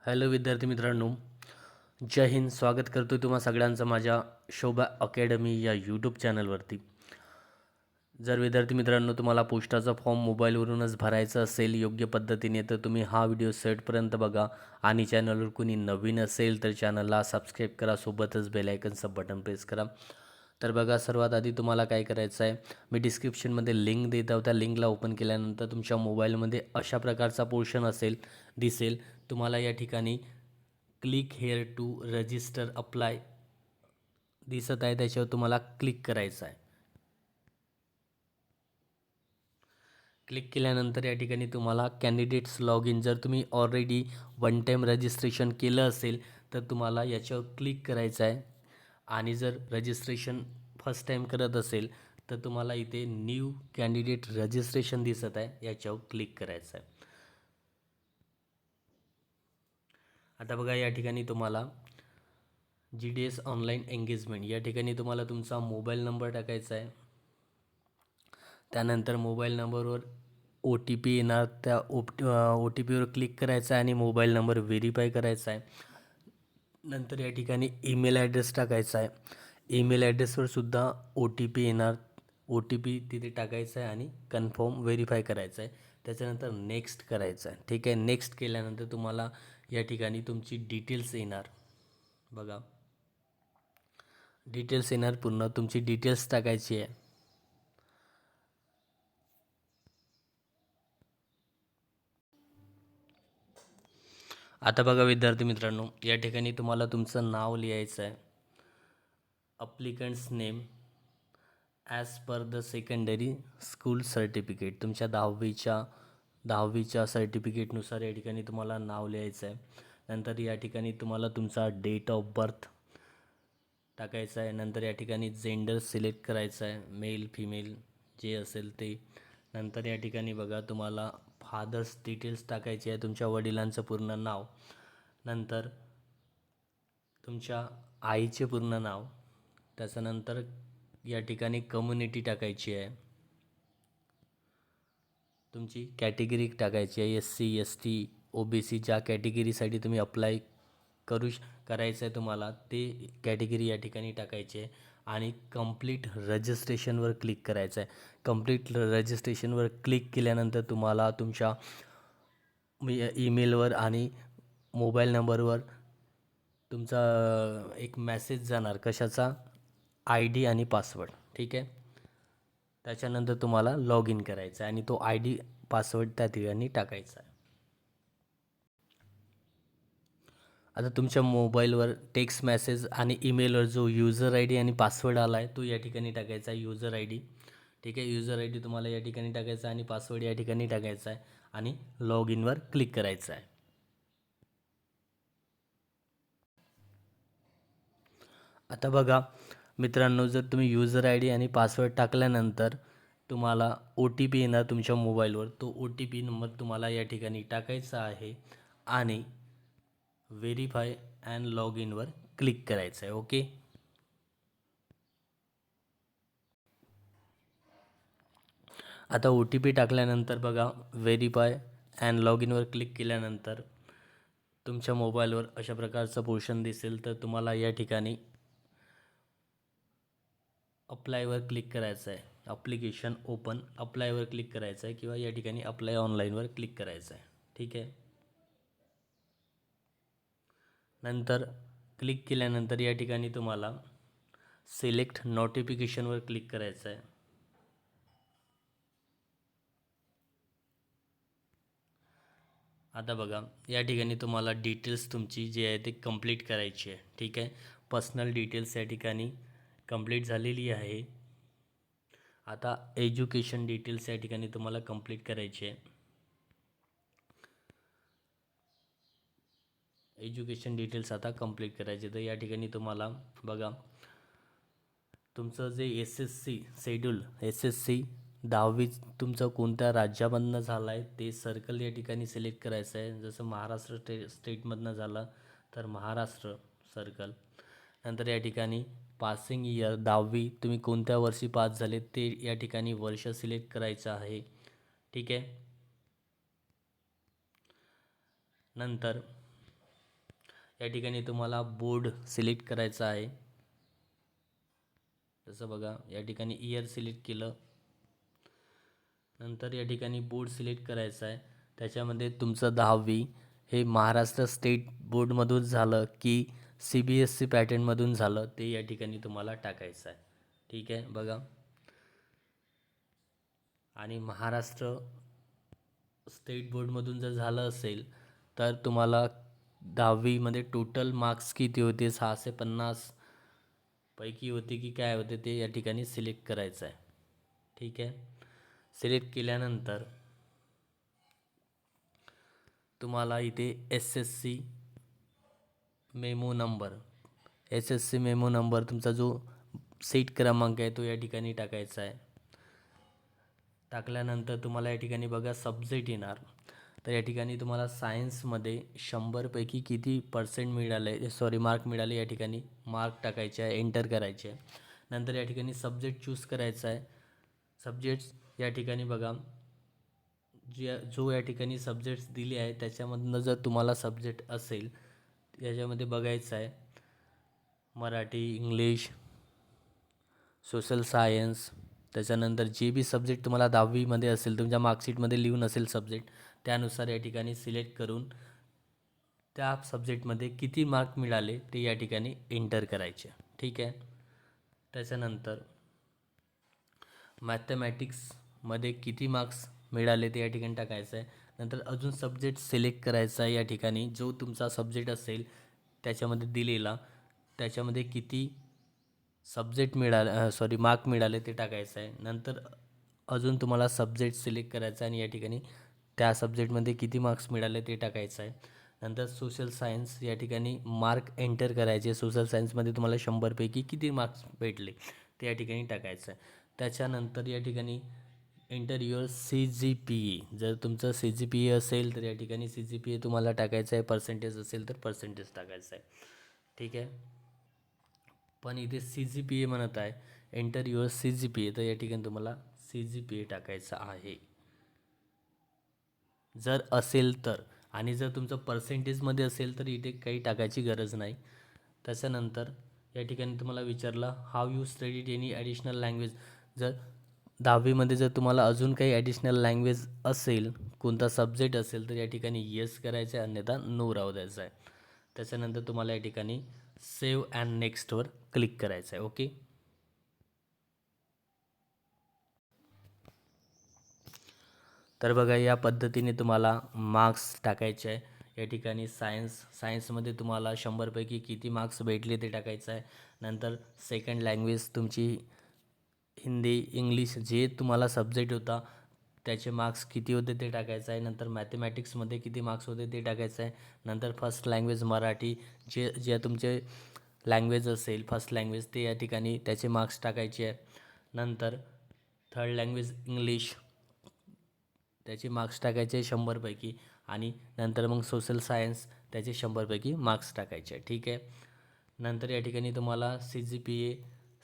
Hello विद्यार्थी मित्रांनो, जय हिंद. स्वागत करतो तुम्हा सगळ्यांचं माझ्या शोभा अकॅडमी या यूट्यूब चॅनलवरती. जर विद्यार्थी मित्रांनो तुम्हाला पोस्टाचा फॉर्म मोबाईलवरूनच भरायचा असेल योग्य पद्धतीने तर तुम्ही हा व्हिडिओ शेवटपर्यंत बघा आणि चॅनलवर कोणी नवीन असेल तर चॅनलला सबस्क्राईब करा, सोबतच बेल आयकनचं बटन प्रेस करा. तर बघा, सर्वात आधी तुम्हाला काय करायचं आहे, मी डिस्क्रिप्शनमध्ये लिंक देत आहोत. त्या लिंकला ओपन केल्यानंतर तुमच्या मोबाईलमध्ये अशा प्रकारचा पोर्शन दिसेल. तुम्हाला या ठिकाणी click here to register apply दिसत आहे, त्याच्यावर तुम्हाला क्लिक करायचं आहे. क्लिक केल्यानंतर या ठिकाणी तुम्हाला कॅन्डिडेट्स लॉग इन, जर तुम्ही ऑलरेडी वन टाईम रजिस्ट्रेशन केलं असेल तर तुम्हाला याच्यावर क्लिक करायचं आहे. आणि जर रजिस्ट्रेशन फर्स्ट टाईम करत असेल तर तुम्हाला इथे न्यू कॅन्डिडेट रजिस्ट्रेशन दिसत आहे, याच्यावर क्लिक करायचं आहे. आता बघा, या ठिकाणी तुम्हाला GDS ऑनलाईन एंगेजमेंट या ठिकाणी तुम्हाला तुमचा मोबाईल नंबर टाकायचा आहे. त्यानंतर मोबाईल नंबरवर OTP येणार, त्या OTPवर क्लिक करायचं आहे आणि मोबाईल नंबर व्हेरीफाय करायचा आहे. नंतर या ठिकाणी ईमेल ॲड्रेस टाकायचा आहे. ईमेल ॲड्रेसवर सुद्धा OTP येणार, OTP तिथे टाकायचा आहे आणि कन्फर्म व्हेरीफाय करायचं आहे. त्याच्यानंतर नेक्स्ट करायचं आहे. ठीक आहे, नेक्स्ट केल्यानंतर तुम्हाला या ठिकाणी तुमची डिटेल्स येणार. बघा, डिटेल्स येणार, पूर्ण तुमची डिटेल्स टाकायची आहे. आता बघा विद्यार्थी मित्रांनो, या ठिकाणी तुम्हाला तुमचं नाव लिहायचं आहे. Applicants name as per the secondary school certificate, तुमच्या दहावीच्या सर्टिफिकेटनुसार या ठिकाणी तुम्हाला नाव लिहायचं आहे. नंतर या ठिकाणी तुम्हाला तुमचा डेट ऑफ बर्थ टाकायचा आहे. नंतर या ठिकाणी जेंडर सिलेक्ट करायचं आहे, मेल फिमेल जे असेल ते. नंतर या ठिकाणी बघा, तुम्हाला फादर्स डिटेल्स टाकायची आहे, तुमच्या वडिलांचं पूर्ण नाव. नंतर तुमच्या आईचे पूर्ण नाव. त्याच्यानंतर या ठिकाणी कम्युनिटी टाकायची आहे, तुमची कॅटेगरी टाकायची आहे, SC ST OBC ज्या कॅटेगरीसाठी तुम्ही अप्लाय करायचं आहे तुम्हाला ते कॅटेगरी या ठिकाणी टाकायची आहे. आणि कंप्लीट रजिस्ट्रेशनवर क्लिक करायचं आहे. कंप्लीट रजिस्ट्रेशनवर क्लिक केल्यानंतर तुम्हाला तुमच्या ईमेलवर आणि मोबाईल नंबरवर तुमचा एक मेसेज जाणार, कशाचा, ID आणि पासवर्ड. ठीक आहे, त्याच्यानंतर तुम्हाला लॉग इन करायचं आहे आणि तो ID पासवर्ड त्या ठिकाणी टाकायचा आहे. आता तुमच्या मोबाईलवर टेक्स्ट मेसेज आणि ईमेलवर जो युजर ID आणि पासवर्ड आला आहे तो या ठिकाणी टाकायचा आहे, युजर ID. ठीक आहे, युजर ID तुम्हाला या ठिकाणी टाकायचा आणि पासवर्ड या ठिकाणी टाकायचा आहे आणि लॉग इनवर क्लिक करायचं आहे. आता बघा मित्रांनो, जर तुम्ही युजर ID आणि पासवर्ड टाकल्यानंतर तुम्हाला OTP येणार तुमच्या मोबाईलवर. तो OTP नंबर तुम्हाला या ठिकाणी टाकायचा आहे आणि व्हेरीफाय अँड लॉग इनवर क्लिक करायचं आहे. ओके, आता OTP टाकल्यानंतर बघा, व्हेरीफाय अँड लॉग इनवर क्लिक केल्यानंतर तुमच्या मोबाईलवर अशा प्रकारचं पोर्शन दिसेल. तर तुम्हाला या ठिकाणी अप्लायवर क्लिक करायचं आहे, ॲप्लिकेशन ओपन अप्लायवर क्लिक करायचं आहे किंवा या ठिकाणी अप्लाय ऑनलाईनवर क्लिक करायचं आहे. ठीक आहे, नंतर क्लिक केल्यानंतर या ठिकाणी तुम्हाला सिलेक्ट नोटिफिकेशनवर क्लिक करायचं आहे. आता बघा, या ठिकाणी तुम्हाला डिटेल्स तुमची जी आहे ती कंप्लीट करायची आहे. ठीक आहे, पर्सनल डिटेल्स या ठिकाणी कंप्लीट झालेली आहे. आता एज्युकेशन डिटेल्स या ठिकाणी तुम्हाला कंप्लीट करायची आहे. एज्युकेशन डिटेल्स आता कंप्लीट करायचे. तर या ठिकाणी तुम्हाला बघा, तुमचं जे SSC शेड्यूल, SSC 10वी तुमचं कोणत्या राज्यामधनं झालं आहे ते सर्कल या ठिकाणी सिलेक्ट करायचं आहे. जसं महाराष्ट्र स्टेटमधनं झालं तर महाराष्ट्र सर्कल. नंतर या ठिकाणी पासिंग इयर 10वी तुम्ही कोणत्या वर्षी पास झाले ते या ठिकाणी वर्ष सिलेक्ट करायचं आहे. ठीक आहे, नंतर या ठिकाणी तुम्हाला बोर्ड सिलेक्ट करायचा आहे. जसं बघा या ठिकाणी इयर सिलेक्ट केलं, नंतर या ठिकाणी बोर्ड सिलेक्ट करायचा आहे. त्याच्यामध्ये तुमचं 10वी हे महाराष्ट्र स्टेट बोर्डमधून झालं की CBSE पॅटर्नमधून झालं ते या ठिकाणी तुम्हाला टाकायचं आहे. ठीक आहे बघा. आणि महाराष्ट्र स्टेट बोर्डमधून जर झालं असेल तर तुम्हाला 10वीमध्ये टोटल मार्क्स किती होते, 650 पैकी होते की काय होते ते या ठिकाणी सिलेक्ट करायचं आहे. ठीक आहे. सिलेक्ट केल्यानंतर तुम्हाला इथे SSC मेमो नंबर तुमचा जो सीट क्रमांक आहे तो या ठिकाणी टाकायचा आहे. टाकल्यानंतर तुम्हाला या ठिकाणी बघा सब्जेक्ट येणार. तर या ठिकाणी तुम्हाला सायन्समध्ये 100पैकी किती पर्सेंट मिळाले, मार्क मिळाले या ठिकाणी मार्क टाकायचे आहे, एंटर करायचे आहे. नंतर या ठिकाणी सब्जेक्ट चूज करायचा आहे. सब्जेक्ट्स या ठिकाणी बघा जो या ठिकाणी सब्जेक्ट्स दिले आहे त्याच्यामधनं जर तुम्हाला सब्जेक्ट असेल याच्यामध्ये बघायचं आहे मराठी, इंग्लिश, सोशल सायन्स. त्याच्यानंतर जे बी सब्जेक्ट तुम्हाला 10वीमध्ये असेल, तुमच्या मार्कशीटमध्ये लिहून असेल सब्जेक्ट, त्यानुसार या ठिकाणी सिलेक्ट करून त्या सब्जेक्टमध्ये किती मार्क मिळाले ते या ठिकाणी एंटर करायचे. ठीक आहे. त्याच्यानंतर मॅथमॅटिक्समध्ये किती मार्क्स मिळाले ते या ठिकाणी टाकायचं आहे. नंतर अजून सब्जेक्ट सिलेक्ट करायचा आहे. या ठिकाणी जो तुमचा सब्जेक्ट असेल त्याच्यामध्ये दिलेला त्याच्यामध्ये किती सब्जेक्ट मार्क मिळाले ते टाकायचं आहे. नंतर अजून तुम्हाला सब्जेक्ट सिलेक्ट करायचा आहे आणि या ठिकाणी त्या सब्जेक्टमध्ये किती मार्क्स मिळाले ते टाकायचं आहे. नंतर सोशल सायन्स या ठिकाणी मार्क एंटर करायचे. सोशल सायन्समध्ये तुम्हाला 100पैकी किती मार्क्स भेटले ते या ठिकाणी टाकायचं आहे. त्याच्यानंतर या ठिकाणी एंटर युअर CGPA. जर तुमचं CGPA असेल तर या ठिकाणी CGPA तुम्हाला टाकायचं आहे. पर्सेंटेज असेल तर पर्सेंटेज टाकायचं आहे. ठीक आहे. पण इथे CGPA म्हणत आहे, एंटर युअर CGPA, तर या ठिकाणी तुम्हाला CGPA टाकायचं आहे जर असेल तर. आणि जर तुमचं पर्सेंटेजमध्ये असेल तर इथे काही टाकायची गरज नाही. त्याच्यानंतर या ठिकाणी तुम्हाला विचारलं have you studied any additional language. जर 10वीमध्ये जर तुम्हाला अजून काही ॲडिशनल लँग्वेज असेल, कोणता सब्जेक्ट असेल तर या ठिकाणी येस करायचं आहे, अन्यथा नो राहू द्यायचं आहे. त्याच्यानंतर तुम्हाला या ठिकाणी सेव्ह अँड नेक्स्टवर क्लिक करायचं आहे. ओके. तर बघा या पद्धतीने तुम्हाला मार्क्स टाकायचे आहे. या ठिकाणी सायन्समध्ये तुम्हाला 100पैकी किती मार्क्स भेटले ते टाकायचं आहे. नंतर सेकंड लँग्वेज तुमची हिंदी, इंग्लिश जे तुम्हाला सब्जेक्ट होता त्याचे मार्क्स किती होते ते टाकायचं आहे. नंतर मॅथमॅटिक्समध्ये किती मार्क्स होते ते टाकायचं आहे. नंतर फर्स्ट लँग्वेज मराठी, जे तुमचे लँग्वेज असेल फर्स्ट लँग्वेज ते या ठिकाणी त्याचे मार्क्स टाकायचे आहे. नंतर थर्ड लँग्वेज इंग्लिश, त्याचे मार्क्स टाकायचे 100पैकी. आणि नंतर मग सोशल सायन्स त्याचे 100पैकी मार्क्स टाकायचे. ठीक आहे. नंतर या ठिकाणी तुम्हाला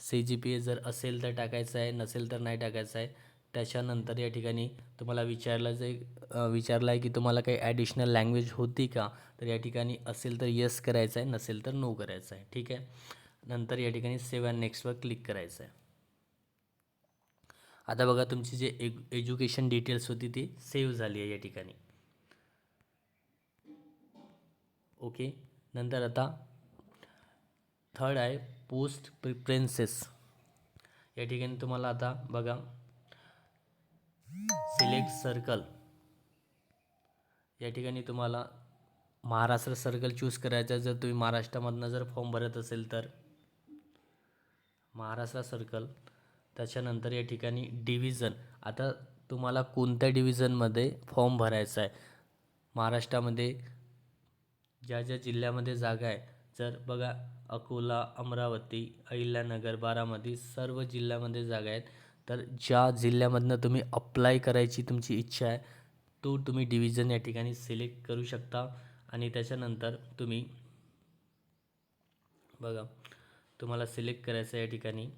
CGPA जर असेल तर टाकायचं आहे, नसेल तर नाही टाकायचं आहे. त्याच्यानंतर या ठिकाणी तुम्हाला विचारलं आहे की तुम्हाला काही ॲडिशनल लँग्वेज होती का, तर या ठिकाणी असेल तर येस करायचं आहे, नसेल तर नो करायचं आहे. ठीक आहे. नंतर या ठिकाणी सेव्ह अँड नेक्स्टवर क्लिक करायचं आहे. आता बघा तुमची जे एज्युकेशन डिटेल्स होती ती सेव्ह झाली आहे या ठिकाणी. ओके. नंतर आता थर्ड आहे पोस्ट प्रिफरन्सेस. या ठिकाणी तुम्हाला आता बघा सिलेक्ट सर्कल, या ठिकाणी तुम्हाला महाराष्ट्र सर्कल चूज करायचा. जर तुम्ही महाराष्ट्रामधनं जर फॉर्म भरत असेल तर महाराष्ट्र सर्कल. त्याच्यानंतर या ठिकाणी डिव्हिजन, आता तुम्हाला कोणत्या डिव्हिजनमध्ये फॉर्म भरायचा आहे. महाराष्ट्रामध्ये ज्या ज्या जिल्ह्यामध्ये जागा आहे, जर बघा अकोला, अमरावती, अहिल्यानगर, बारामती सर्व जिल्ह्यामध्ये जागा आहेत. तर ज्या जिल्ह्यामधनं तुम्ही अप्लाय करायची तुमची इच्छा आहे तो तुम्ही डिव्हिजन या ठिकाणी सिलेक्ट करू शकता. आणि त्याच्यानंतर तुम्ही बघा तुम्हाला सिलेक्ट करायचं आहे या ठिकाणी.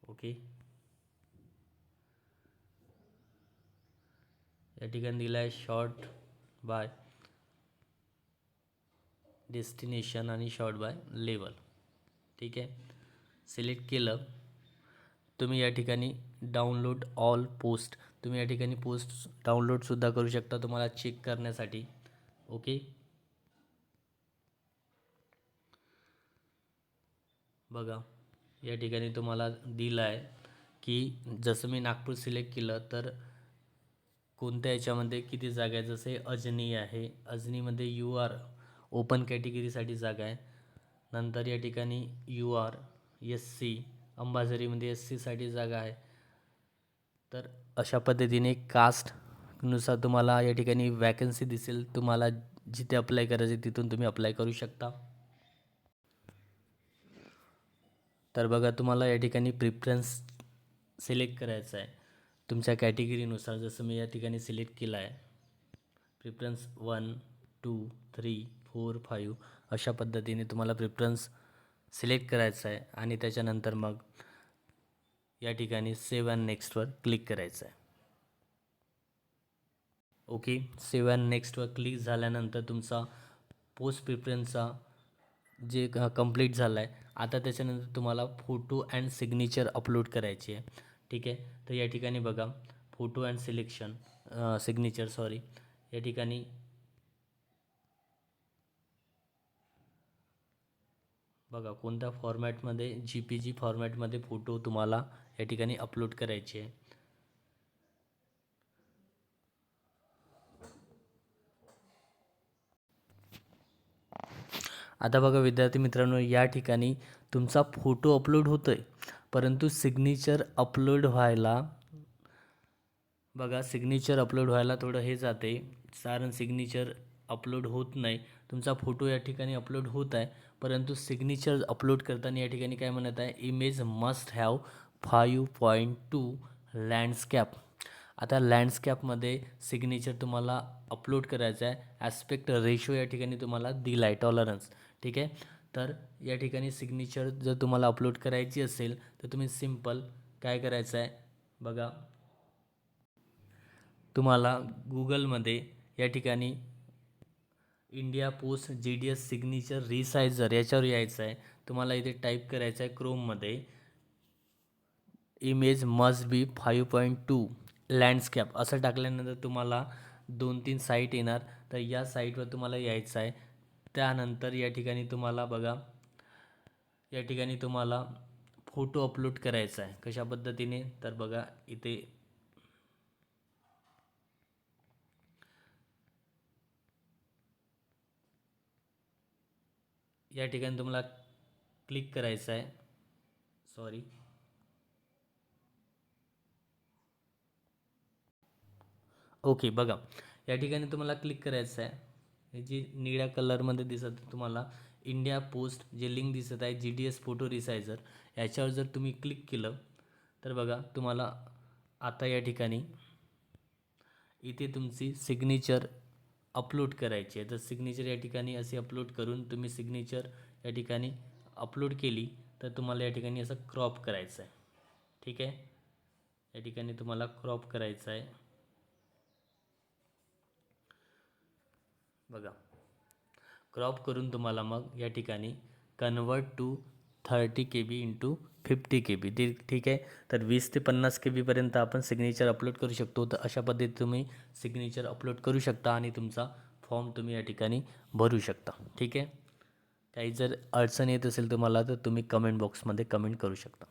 ओके. या ठिकाणी दिला आहे शॉर्ट बाय डेस्टिनेशन आणि शॉर्ट बाय लेवल. ठीक आहे, सिलेक्ट केलं. तुम्ही या ठिकाणी डाउनलोड ऑल पोस्ट, तुम्ही या ठिकाणी पोस्ट डाउनलोडसुद्धा करू शकता तुम्हाला चेक करण्यासाठी. ओके, बघा या ठिकाणी तुम्हाला दिलं आहे की जसं मी नागपूर सिलेक्ट केलं तर कोणत्या याच्यामध्ये किती जागा आहे. जसे अजनी आहे, अजनीमध्ये यू आर ओपन कॅटेगरीसाठी जागा आहे. नंतर या ठिकाणी यू आर एस सी, अंबाझरीमध्ये एस सीसाठी जागा आहे. तर अशा पद्धतीने कास्टनुसार तुम्हाला या ठिकाणी वॅकन्सी दिसेल. तुम्हाला जिथे अप्लाय करायचे तिथून तुम्ही अप्लाय करू शकता. तर बघा तुम्हाला या ठिकाणी प्रिफरन्स सिलेक्ट करायचा आहे तुमच्या कॅटेगरीनुसार. जसं मी या ठिकाणी सिलेक्ट केला आहे प्रिफरन्स 1, 2, 3, 4, 5 अशा पद्धतीने तुम्हाला प्रिफरन्स सिलेक्ट करायचा आहे आणि त्याच्यानंतर मग या ठिकाणी सेव्ह अँड नेक्स्टवर क्लिक करायचं आहे. ओके, सेव्ह अँड नेक्स्टवर क्लिक झाल्यानंतर तुमचा पोस्ट प्रिफरन्सचा जे कंप्लीट झाला आहे. आता त्याच्यानंतर तुम्हाला फोटो अँड सिग्नेचर अपलोड करायची आहे. ठीक आहे, तर या ठिकाणी बघा फोटो अँड सिग्नेचर सॉरी, या ठिकाणी बघा कोणत्या फॉर्मॅटमध्ये JPG फॉर्मॅटमध्ये फोटो तुम्हाला या ठिकाणी अपलोड करायचे आहे. आता बघा विद्यार्थी मित्रांनो, या ठिकाणी तुमचा फोटो अपलोड होतो आहे, परंतु सिग्नेचर अपलोड व्हायला थोडं हे जाते. कारण सिग्नेचर अपलोड होत नाही. तुमचा फोटो या ठिकाणी अपलोड होत आहे, परंतु सिग्नेचर अपलोड करताना या ठिकाणी काय म्हणत आहे, इमेज मस्ट हॅव 5.2 लँडस्कॅप. आता लँडस्कॅपमध्ये सिग्नेचर तुम्हाला अपलोड करायचं आहे. ॲस्पेक्ट रेशो या ठिकाणी तुम्हाला दिला आहे, टॉलरन्स. ठीक आहे, तर या ठिकाणी सिग्नेचर जर तुम्हाला अपलोड करायची असेल तर तुम्ही सिम्पल काय करायचं आहे बघा, तुम्हाला गुगलमध्ये या ठिकाणी इंडिया पोस्ट GDS सिग्नेचर रिसायझर याच्यावर यायचं आहे. तुम्हाला इथे टाईप करायचं आहे क्रोममध्ये इमेज मस्ट बी 5.2 लँडस्कॅप असं टाकल्यानंतर तुम्हाला 2-3 साईट येणार. तर या साईटवर तुम्हाला यायचं आहे. त्यानंतर या ठिकाणी तुम्हाला बघा, या ठिकाणी तुम्हाला फोटो अपलोड करायचा आहे. कशा पद्धतीने, तर बघा इथे या ठिकाणी तुम्हाला क्लिक करायचं आहे. सॉरी, ओके, बघा या ठिकाणी तुम्हाला क्लिक करायचं आहे. हे जी निळ्या कलरमध्ये दिसत तुम्हाला इंडिया पोस्ट जे लिंक दिसत आहे GDS फोटो रिसायझर, याच्यावर जर तुम्ही क्लिक केलं तर बघा तुम्हाला आता या ठिकाणी इथे तुमची सिग्नेचर अपलोड करायची आहे. तर सिग्नेचर या ठिकाणी असे अपलोड करून तुम्ही सिग्नेचर या ठिकाणी अपलोड केली तर तुम्हाला या ठिकाणी असं क्रॉप करायचं आहे. ठीक आहे, या ठिकाणी तुम्हाला क्रॉप करायचं आहे. बघा क्रॉप करून तुम्हाला मग या ठिकाणी convert to 30 KB into 50 KB ठीक आहे. तर 20 ते 50 KB आपण सिग्नेचर अपलोड करू शकतो. तर अशा पद्धतीने तुम्ही सिग्नेचर अपलोड करू शकता आणि तुमचा फॉर्म तुम्ही या ठिकाणी भरू शकता. ठीक आहे, काही जर अडचण येत असेल तुम्हाला तर तुम्ही कमेंट बॉक्समध्ये कमेंट करू शकता.